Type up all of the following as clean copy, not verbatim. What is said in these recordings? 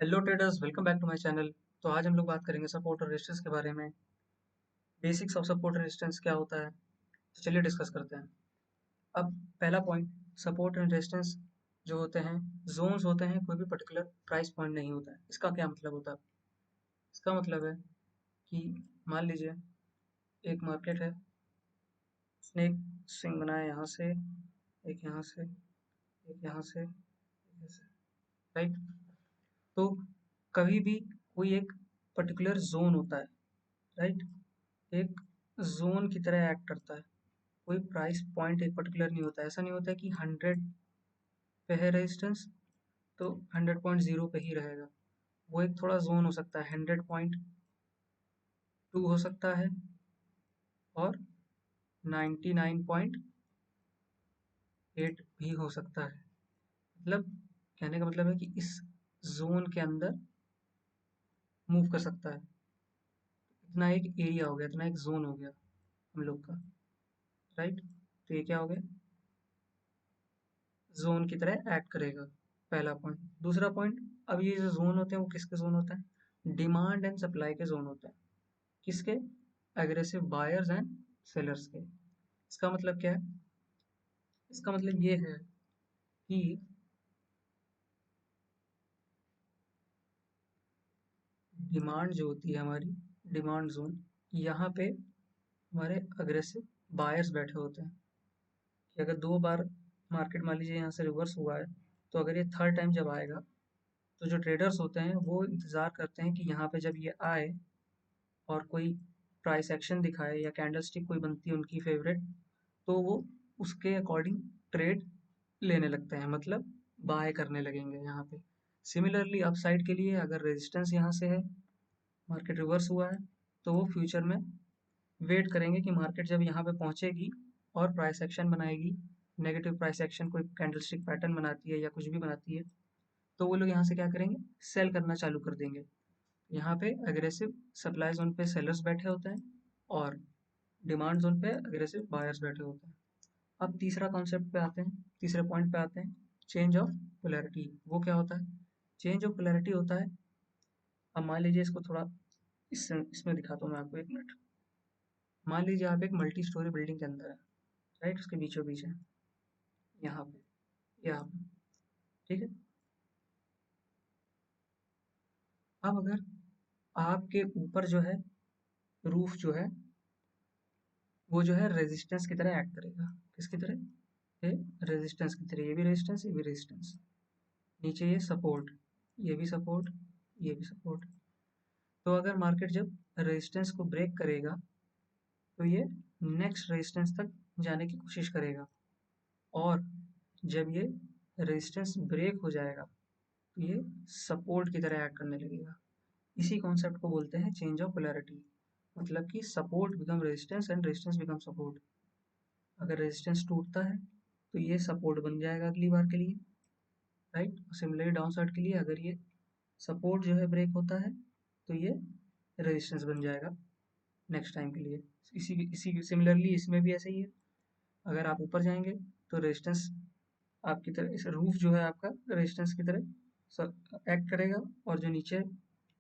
Hello traders, welcome back to my channel. तो आज हम लोग बात करेंगे सपोर्ट और रेजिस्टेंस के बारे में। बेसिक्स ऑफ सपोर्ट और रेजिस्टेंस क्या होता है, तो चलिए डिस्कस करते हैं। अब पहला पॉइंट, सपोर्ट एंड रेजिस्टेंस जो होते हैं, जोन्स होते हैं, कोई भी पर्टिकुलर प्राइस पॉइंट नहीं होता है। इसका क्या मतलब होता है? इसका मतलब है कि मान लीजिए एक मार्केट है, उसने एक स्विंग बनाया यहाँ से, एक यहाँ से, एक यहाँ से, एक यहाँ से, राइट। तो कभी भी कोई एक पर्टिकुलर जोन होता है, राइट, एक ज़ोन की तरह एक्ट करता है। कोई प्राइस पॉइंट एक पर्टिकुलर नहीं होता है। ऐसा नहीं होता है कि 100 पे है रेजिस्टेंस तो 100.0 पे ही रहेगा। वो एक थोड़ा ज़ोन हो सकता है, 100.2 हो सकता है और 99.8 भी हो सकता है। मतलब कहने का मतलब है कि इस ज़ोन के अंदर मूव कर सकता है। इतना एक एरिया हो गया, इतना एक ज़ोन हो गया हम लोग का, राइट। तो ये क्या हो गया? ज़ोन की तरह एक्ट करेगा, पहला पॉइंट। दूसरा पॉइंट, अब ये जो ज़ोन होते हैं वो किसके ज़ोन होते हैं? डिमांड एंड सप्लाई के ज़ोन होते हैं। किसके? एग्रेसिव बायर्स एंड सेलर्स के। इसका मतलब क्या है? इसका मतलब ये है कि डिमांड जो होती है हमारी, डिमांड जोन, यहाँ पे हमारे अग्रेसिव बायर्स बैठे होते हैं। कि अगर 2 बार मार्केट मान लीजिए यहाँ से रिवर्स हुआ है, तो अगर ये थर्ड टाइम जब आएगा, तो जो ट्रेडर्स होते हैं वो इंतज़ार करते हैं कि यहाँ पे जब ये आए और कोई प्राइस एक्शन दिखाए या कैंडलस्टिक कोई बनती है उनकी फेवरेट, तो वो उसके अकॉर्डिंग ट्रेड लेने लगते हैं, मतलब बाय करने लगेंगे यहाँ पे। सिमिलरली अपसाइड के लिए अगर रेजिस्टेंस यहाँ से है, मार्केट रिवर्स हुआ है, तो वो फ्यूचर में वेट करेंगे कि मार्केट जब यहाँ पे पहुँचेगी और प्राइस एक्शन बनाएगी, नेगेटिव प्राइस एक्शन कोई कैंडलस्टिक पैटर्न बनाती है या कुछ भी बनाती है, तो वो लोग यहाँ से क्या करेंगे? सेल करना चालू कर देंगे। यहाँ पे अग्रेसिव सप्लाई जोन पे सेलर्स बैठे होते हैं और डिमांड जोन पे अग्रेसिव बायर्स बैठे होते हैं। अब तीसरा कॉन्सेप्ट पे आते हैं, तीसरे पॉइंट पे आते हैं, चेंज ऑफ पोलैरिटी। वो क्या होता है? चेंज ऑफ पोलैरिटी होता है, अब मान लीजिए इसको थोड़ा इसमें दिखाता हूँ मैं आपको, एक मिनट। मान लीजिए आप एक मल्टी स्टोरी बिल्डिंग के अंदर है, राइट, उसके बीचों बीच है, यहाँ पे, यहाँ पे, ठीक है। अब अगर आपके ऊपर जो है, रूफ जो है, वो जो है रेजिस्टेंस की तरह एक्ट करेगा। किसकी तरह? ये रेजिस्टेंस की तरह, ये भी रेजिस्टेंस, ये भी रेजिस्टेंस। नीचे ये सपोर्ट, ये भी सपोर्ट, ये भी सपोर्ट। तो अगर मार्केट जब रेजिस्टेंस को ब्रेक करेगा, तो ये नेक्स्ट रेजिस्टेंस तक जाने की कोशिश करेगा, और जब ये रेजिस्टेंस ब्रेक हो जाएगा, तो ये सपोर्ट की तरह एक्ट करने लगेगा। इसी कॉन्सेप्ट को बोलते हैं चेंज ऑफ पोलैरिटी। मतलब कि support become resistance and resistance become support. अगर रेजिस्टेंस टूटता है तो ये सपोर्ट बन जाएगा अगली बार के लिए, राइट। सिमिलरली डाउन साइड के लिए अगर ये सपोर्ट जो है ब्रेक होता है, तो ये रेजिस्टेंस बन जाएगा नेक्स्ट टाइम के लिए। इसी इसी सिमिलरली इसमें भी ऐसे ही है। अगर आप ऊपर जाएंगे तो रेजिस्टेंस आपकी तरह, इस रूफ जो है आपका रेजिस्टेंस की तरह एक्ट करेगा, और जो नीचे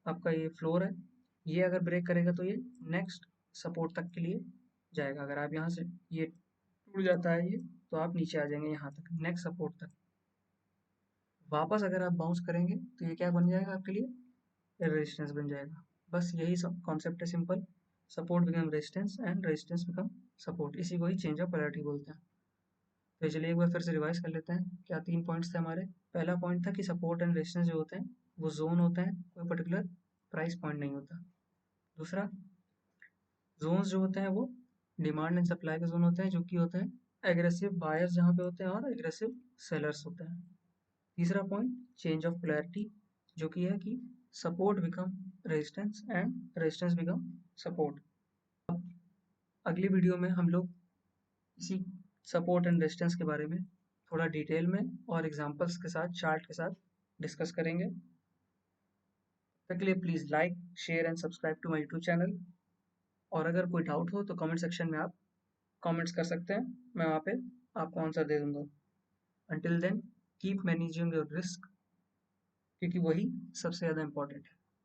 आपका ये फ्लोर है, ये अगर ब्रेक करेगा तो ये नेक्स्ट सपोर्ट तक के लिए जाएगा। अगर आप यहाँ से, ये टूट जाता है ये, तो आप नीचे आ जाएंगे यहाँ तक, नेक्स्ट सपोर्ट तक। वापस अगर आप बाउंस करेंगे तो ये क्या बन जाएगा आपके लिए? रेजिस्टेंस बन जाएगा। बस यही सब कॉन्सेप्ट है, simple. Support become resistance and resistance become support. इसी को ही चेंज ऑफ पोलैरिटी बोलते हैं। तो चलिए एक बार फिर से रिवाइज कर लेते हैं, क्या 3 पॉइंट्स थे हमारे। पहला पॉइंट था कि सपोर्ट एंड रेजिस्टेंस जो होते हैं वो जोन होते हैं, कोई पर्टिकुलर प्राइस पॉइंट नहीं होता। दूसरा, जोन्स जो होते हैं वो डिमांड एंड सप्लाई के जोन होते हैं, जो कि होते हैं एग्रेसिव बायर्स जहाँ पे होते हैं और एग्रेसिव सेलर्स होते हैं। तीसरा पॉइंट, चेंज ऑफ पोलैरिटी, जो कि है कि support become resistance and resistance become support. अगली वीडियो में हम लोग इसी सपोर्ट एंड रेजिस्टेंस के बारे में थोड़ा डिटेल में और एग्जांपल्स के साथ, चार्ट के साथ डिस्कस करेंगे। तब तक के लिए please like, share and subscribe to my YouTube channel. और अगर कोई डाउट हो तो कमेंट सेक्शन में आप कमेंट्स कर सकते हैं, मैं वहाँ पे आपको आंसर दे दूंगा। Until then, keep managing your risk, क्योंकि वही सबसे ज़्यादा इम्पोर्टेंट है।